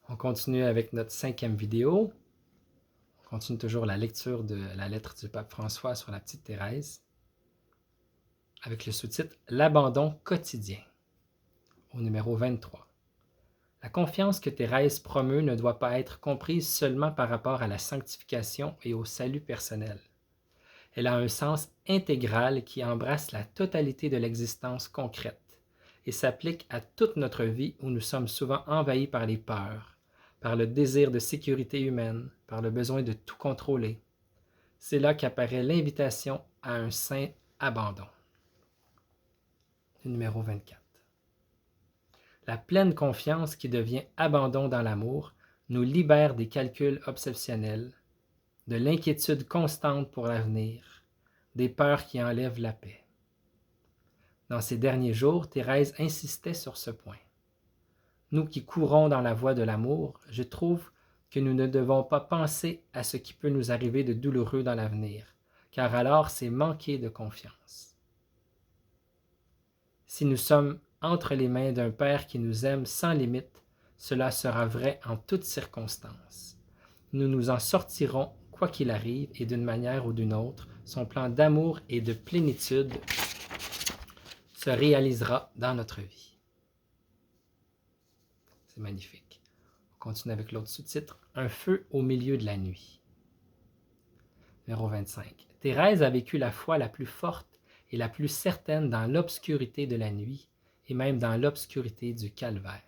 On continue avec notre 5e vidéo. On continue toujours la lecture de la lettre du pape François sur la petite Thérèse, avec le sous-titre « L'abandon quotidien », au numéro 23. La confiance que Thérèse promeut ne doit pas être comprise seulement par rapport à la sanctification et au salut personnel. Elle a un sens intégral qui embrasse la totalité de l'existence concrète et s'applique à toute notre vie où nous sommes souvent envahis par les peurs, par le désir de sécurité humaine, par le besoin de tout contrôler. C'est là qu'apparaît l'invitation à un saint abandon. Numéro 24. La pleine confiance qui devient abandon dans l'amour nous libère des calculs obsessionnels, de l'inquiétude constante pour l'avenir, des peurs qui enlèvent la paix. Dans ces derniers jours, Thérèse insistait sur ce point. Nous qui courons dans la voie de l'amour, je trouve que nous ne devons pas penser à ce qui peut nous arriver de douloureux dans l'avenir, car alors c'est manquer de confiance. Si nous sommes entre les mains d'un Père qui nous aime sans limite, cela sera vrai en toutes circonstances. Nous nous en sortirons quoi qu'il arrive et d'une manière ou d'une autre, son plan d'amour et de plénitude se réalisera dans notre vie. C'est magnifique. On continue avec l'autre sous-titre, « Un feu au milieu de la nuit ». Numéro 25. Thérèse a vécu la foi la plus forte et la plus certaine dans l'obscurité de la nuit et même dans l'obscurité du calvaire.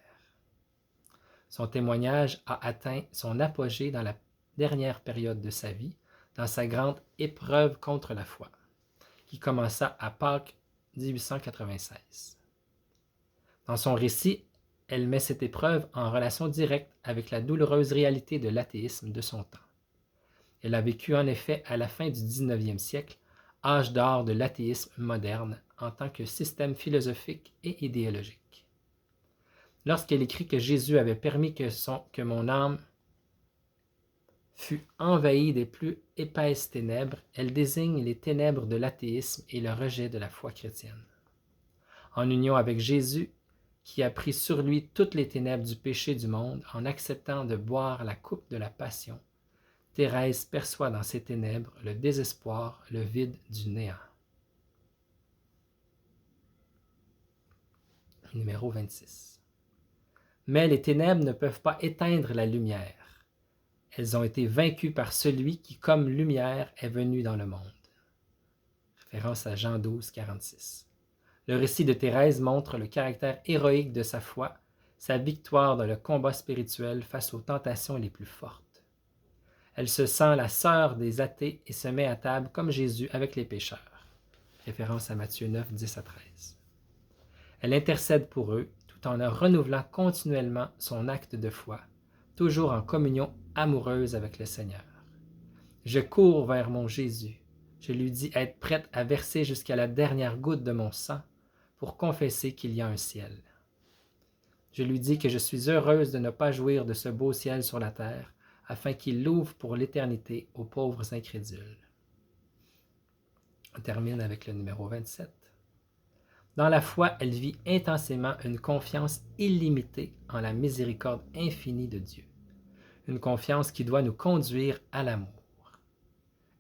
Son témoignage a atteint son apogée dans la dernière période de sa vie, dans sa grande épreuve contre la foi, qui commença à Pâques 1896. Dans son récit, elle met cette épreuve en relation directe avec la douloureuse réalité de l'athéisme de son temps. Elle a vécu en effet à la fin du 19e siècle, âge d'or de l'athéisme moderne en tant que système philosophique et idéologique. Lorsqu'elle écrit que Jésus avait permis que mon âme fut envahie des plus épaisses ténèbres, elle désigne les ténèbres de l'athéisme et le rejet de la foi chrétienne. En union avec Jésus, qui a pris sur lui toutes les ténèbres du péché du monde en acceptant de boire la coupe de la passion, Thérèse perçoit dans ces ténèbres le désespoir, le vide du néant. Numéro 26. Mais les ténèbres ne peuvent pas éteindre la lumière. Elles ont été vaincues par celui qui, comme lumière, est venu dans le monde. Référence à Jean 12, 46. Le récit de Thérèse montre le caractère héroïque de sa foi, sa victoire dans le combat spirituel face aux tentations les plus fortes. Elle se sent la sœur des athées et se met à table comme Jésus avec les pécheurs. Référence à Matthieu 9, 10 à 13. Elle intercède pour eux tout en leur renouvelant continuellement son acte de foi, toujours en communion amoureuse avec le Seigneur. Je cours vers mon Jésus. Je lui dis être prête à verser jusqu'à la dernière goutte de mon sang pour confesser qu'il y a un ciel. Je lui dis que je suis heureuse de ne pas jouir de ce beau ciel sur la terre, afin qu'il l'ouvre pour l'éternité aux pauvres incrédules. On termine avec le numéro 27. Dans la foi, elle vit intensément une confiance illimitée en la miséricorde infinie de Dieu, une confiance qui doit nous conduire à l'amour.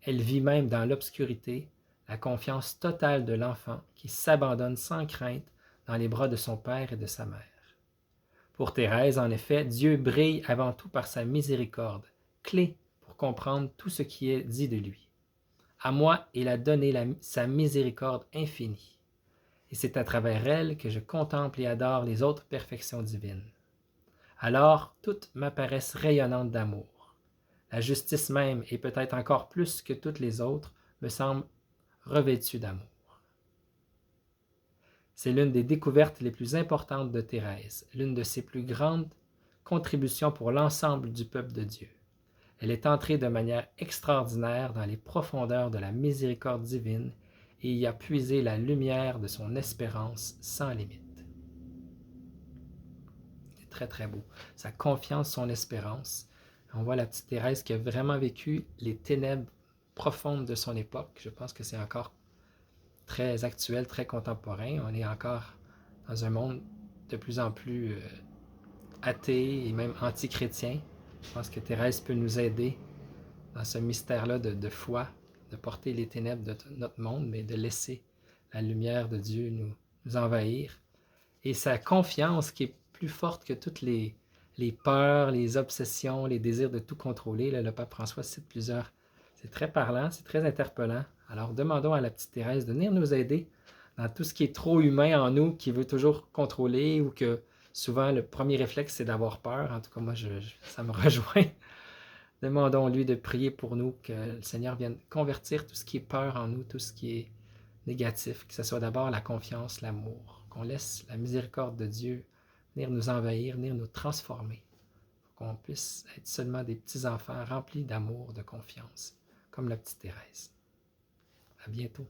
Elle vit même dans l'obscurité la confiance totale de l'enfant qui s'abandonne sans crainte dans les bras de son père et de sa mère. Pour Thérèse, en effet, Dieu brille avant tout par sa miséricorde, clé pour comprendre tout ce qui est dit de lui. À moi, il a donné sa miséricorde infinie, et c'est à travers elle que je contemple et adore les autres perfections divines. Alors, toutes m'apparaissent rayonnantes d'amour. La justice même, et peut-être encore plus que toutes les autres, me semble revêtue d'amour. C'est l'une des découvertes les plus importantes de Thérèse, l'une de ses plus grandes contributions pour l'ensemble du peuple de Dieu. Elle est entrée de manière extraordinaire dans les profondeurs de la miséricorde divine et y a puisé la lumière de son espérance sans limite. C'est très très beau. Sa confiance, son espérance. On voit la petite Thérèse qui a vraiment vécu les ténèbres profondes de son époque. Je pense que c'est encore très actuel, très contemporain. On est encore dans un monde de plus en plus athées et même anti-chrétiens. Je pense que Thérèse peut nous aider dans ce mystère-là de foi, de porter les ténèbres de notre monde, mais de laisser la lumière de Dieu nous envahir. Et sa confiance qui est plus forte que toutes les peurs, les obsessions, les désirs de tout contrôler. Là, le pape François cite plusieurs. C'est très parlant, c'est très interpellant. Alors demandons à la petite Thérèse de venir nous aider dans tout ce qui est trop humain en nous, qui veut toujours contrôler ou que souvent le premier réflexe c'est d'avoir peur. En tout cas, moi, ça me rejoint. Demandons-lui de prier pour nous, que le Seigneur vienne convertir tout ce qui est peur en nous, tout ce qui est négatif, que ce soit d'abord la confiance, l'amour, qu'on laisse la miséricorde de Dieu venir nous envahir, venir nous transformer, pour qu'on puisse être seulement des petits enfants remplis d'amour, de confiance, comme la petite Thérèse. À bientôt.